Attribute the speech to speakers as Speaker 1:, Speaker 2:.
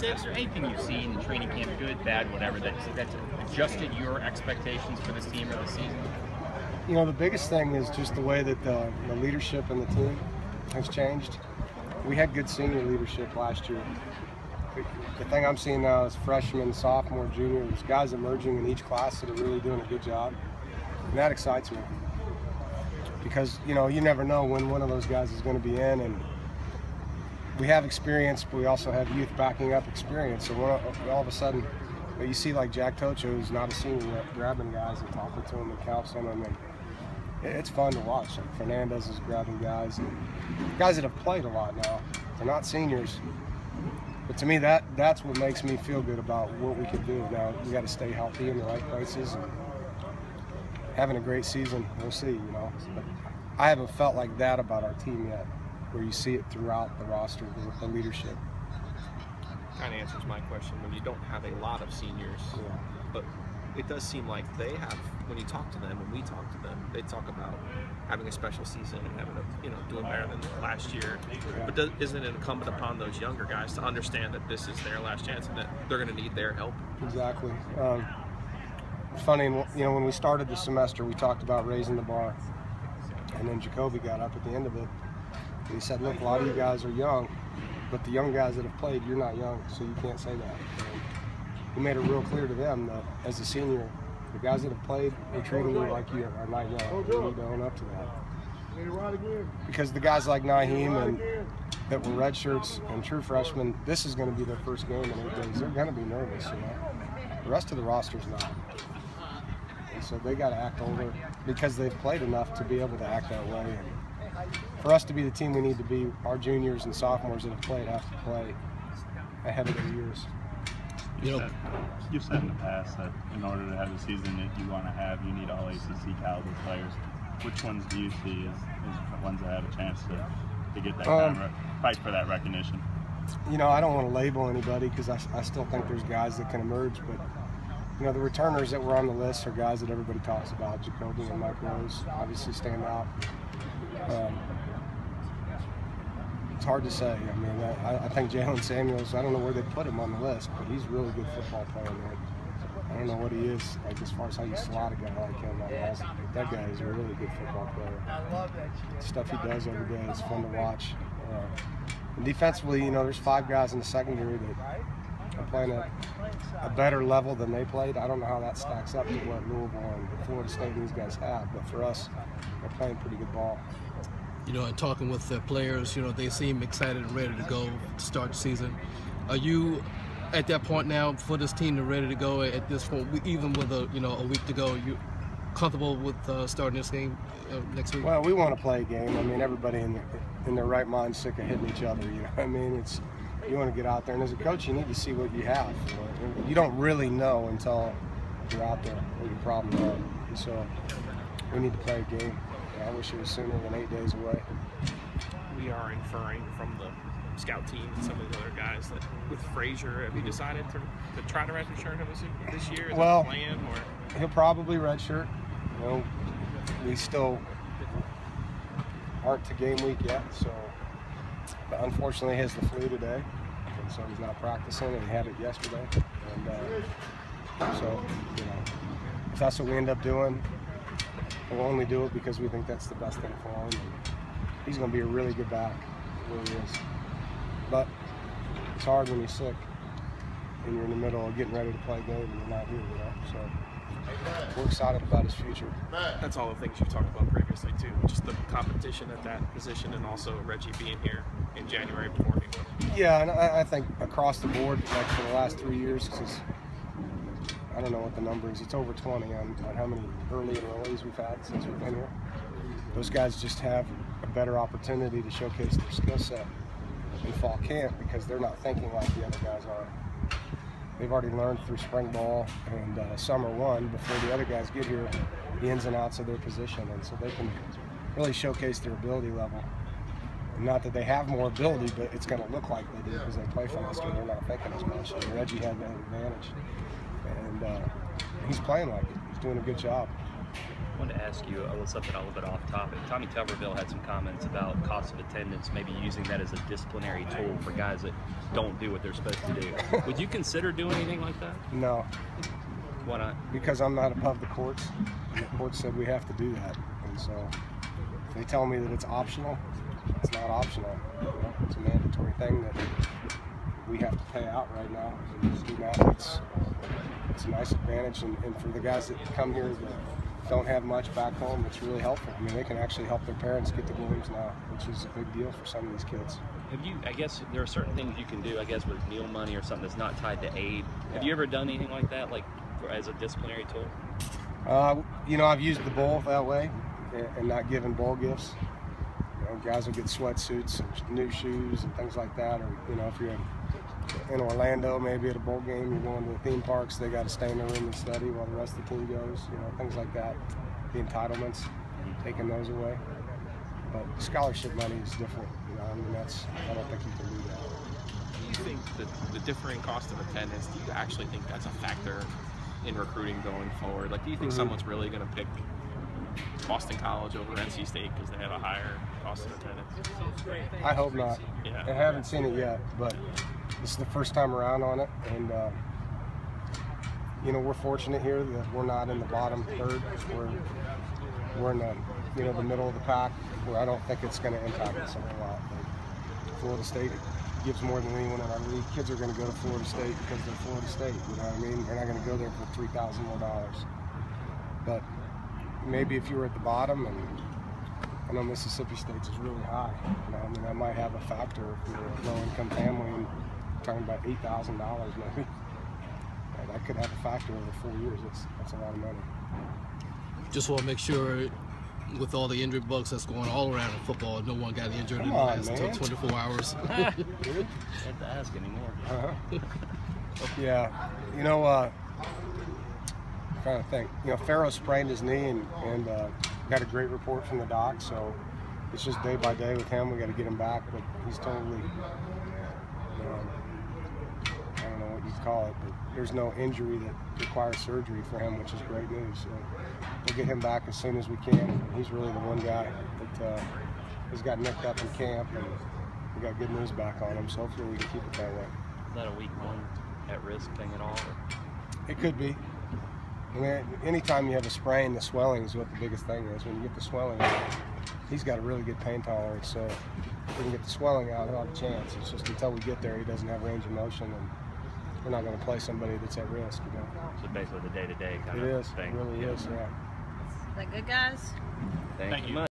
Speaker 1: mistakes or anything you've seen in training camp, good, bad, whatever, that's adjusted your expectations for this team or the season?
Speaker 2: You know, the biggest thing is just the way that the leadership in the team has changed. We had good senior leadership last year. The thing I'm seeing now is freshmen, sophomore, junior, there's guys emerging in each class that are really doing a good job. And that excites me. Because, you know, you never know when one of those guys is going to be in. And we have experience, but we also have youth backing up experience. So all of a sudden, you see like Jack Tocho, who's not a senior yet, grabbing guys and talking to them and counseling them. And it's fun to watch. Like Fernandez is grabbing guys, and guys that have played a lot now. They're not seniors. But to me, that's what makes me feel good about what we can do. Now, we got to stay healthy in the right places. And having a great season, we'll see, you know. But I haven't felt like that about our team yet, where you see it throughout the roster, the leadership.
Speaker 3: Kind of answers my question. When you don't have a lot of seniors,
Speaker 2: Yeah.
Speaker 3: but it does seem like they have, when you talk to them, when we talk to them, they talk about having a special season and having a, you know, doing better than last year.
Speaker 2: Yeah.
Speaker 3: But isn't it incumbent upon those younger guys to understand that this is their last chance and that they're going to need their help?
Speaker 2: Exactly. Funny, you know, when we started the semester, we talked about raising the bar, and then Jacoby got up at the end of it. And he said, "Look, a lot of you guys are young, but the young guys that have played, you're not young, so you can't say that." And he made it real clear to them that as a senior, the guys that have played, they're treating you like you are not young. You need to own up to that. Because the guys like Naheem and that were red shirts and true freshmen, this is going to be their first game in 8 days. They're going to be nervous, you know. The rest of the roster's not. And so they got to act older because they've played enough to be able to act that way. And for us to be the team we need to be, our juniors and sophomores that have played have to play ahead of their years.
Speaker 4: You've said in the past that in order to have the season that you want to have, you need all ACC caliber players. Which ones do you see as the ones that have a chance to get that kind of fight for that recognition?
Speaker 2: You know, I don't want to label anybody because I still think there's guys that can emerge, but you know, the returners that were on the list are guys that everybody talks about. Jacoby and Mike Rose obviously stand out. It's hard to say. I mean, I think Jalen Samuels, I don't know where they put him on the list, but he's a really good football player, man. I don't know what he is, like as far as how you slot a guy like him on the list. That guy is a really good football player. I love that shit. Stuff he does every day is fun to watch. And defensively, you know, there's 5 guys in the secondary that are playing at a better level than they played. I don't know how that stacks up to what Louisville and Florida State and these guys have, but for us, they're playing pretty good ball.
Speaker 5: You know, and talking with the players, you know, they seem excited and ready to go to start the season. Are you at that point now for this team to ready to go at this point, even with a week to go? You comfortable with starting this game next week?
Speaker 2: Well, we want to play a game. I mean, everybody in their right mind sick of hitting each other. You know, I mean, you want to get out there, and as a coach, you need to see what you have. You don't really know until you're out there what your problems are, and so we need to play a game. I wish it was sooner than 8 days away.
Speaker 3: We are inferring from the scout team and some of the other guys that with Frazier, have you decided to try to redshirt him this year? Is that the plan, or?
Speaker 2: He'll probably redshirt. You know, we still aren't to game week yet, so but unfortunately he has the flu today, and so he's not practicing, and he had it yesterday. And so, you know, if that's what we end up doing, we'll only do it because we think that's the best thing for him. And he's going to be a really good back, he really is. But it's hard when you're sick and you're in the middle of getting ready to play a game and you're not here, you know. So we're excited about his future.
Speaker 3: That's all the things you talked about previously too, just the competition at that position, and also Reggie being here in January before he went.
Speaker 2: Yeah, and I think across the board, like for the last 3 years, because I don't know what the number is, it's over 20 on how many early enrollees we've had since we've been here. Those guys just have a better opportunity to showcase their skill set in fall camp because they're not thinking like the other guys are. They've already learned through spring ball and summer one before the other guys get here the ins and outs of their position, and so they can really showcase their ability level. And not that they have more ability, but it's going to look like they do because they play faster and they're not thinking as much. And Reggie had that advantage, and he's playing like it. He's doing a good job.
Speaker 6: wanted to ask you a little something a little bit off topic. Tommy Tuberville had some comments about cost of attendance, maybe using that as a disciplinary tool for guys that don't do what they're supposed to do. Would you consider doing anything like that?
Speaker 2: No.
Speaker 6: Why not?
Speaker 2: Because I'm not above the courts. And the court said we have to do that. And so if they tell me that it's optional, it's not optional. You know, it's a mandatory thing that we have to pay out right now. And student athletes, it's a nice advantage. And for the guys that come here that don't have much back home, it's really helpful. I mean, they can actually help their parents get the games now, which is a big deal for some of these kids.
Speaker 6: Have you, I guess there are certain things you can do, I guess, with meal money or something that's not tied to aid. Have you ever done anything like that, like as a disciplinary tool?
Speaker 2: You know, I've used the bowl that way and not given bowl gifts. You know, guys will get sweatsuits and new shoes and things like that. Or, you know, if you're in Orlando, maybe at a bowl game, you're going to the theme parks, they got to stay in their room and study while the rest of the team goes. You know, things like that. The entitlements, taking those away. But scholarship money is different. You know, I mean, I don't think you can do that.
Speaker 3: Do you think that the differing cost of attendance, do you actually think that's a factor in recruiting going forward? Like, do you think someone's really going to pick Boston College over NC State because they have a higher cost of attendance?
Speaker 2: I hope not.
Speaker 3: Yeah.
Speaker 2: I haven't seen it yet, but this is the first time around on it. And, you know, we're fortunate here that we're not in the bottom third. We're in the, you know, the middle of the pack, where I don't think it's going to impact us a whole lot. Like, Florida State gives more than anyone in our league. Kids are going to go to Florida State because they're Florida State, you know what I mean? They're not going to go there for $3,000 more. But maybe if you were at the bottom, and I know Mississippi State's is really high, you know, I mean, that might have a factor if you're a low-income family and talking about $8,000 maybe. Yeah, that could have a factor over 4 years. That's a lot of money.
Speaker 5: Just want to make sure, with all the injury bugs that's going all around in football, no one got injured in the last 24 hours.
Speaker 6: You don't have to ask anymore.
Speaker 2: Yeah, you know, I'm trying to think. You know, Farrow sprained his knee and got a great report from the doc, so it's just day by day with him. We got to get him back, but he's totally, I don't know what you call it, but there's no injury that requires surgery for him, which is great news. So we'll get him back as soon as we can. He's really the one guy that has got nicked up in camp, and we got good news back on him, so hopefully we can keep it that way.
Speaker 6: Is that a week one at-risk thing at all?
Speaker 2: It could be. I mean, anytime you have a sprain, the swelling is what the biggest thing is. When you get the swelling out, he's got a really good pain tolerance, so if we can get the swelling out, he'll have a chance. It's just until we get there, he doesn't have range of motion, and we're not going to play somebody that's at risk, you know.
Speaker 6: So basically the day-to-day kind
Speaker 2: of
Speaker 6: thing.
Speaker 2: It really is, yeah.
Speaker 7: Is that good, guys?
Speaker 6: Thank you much.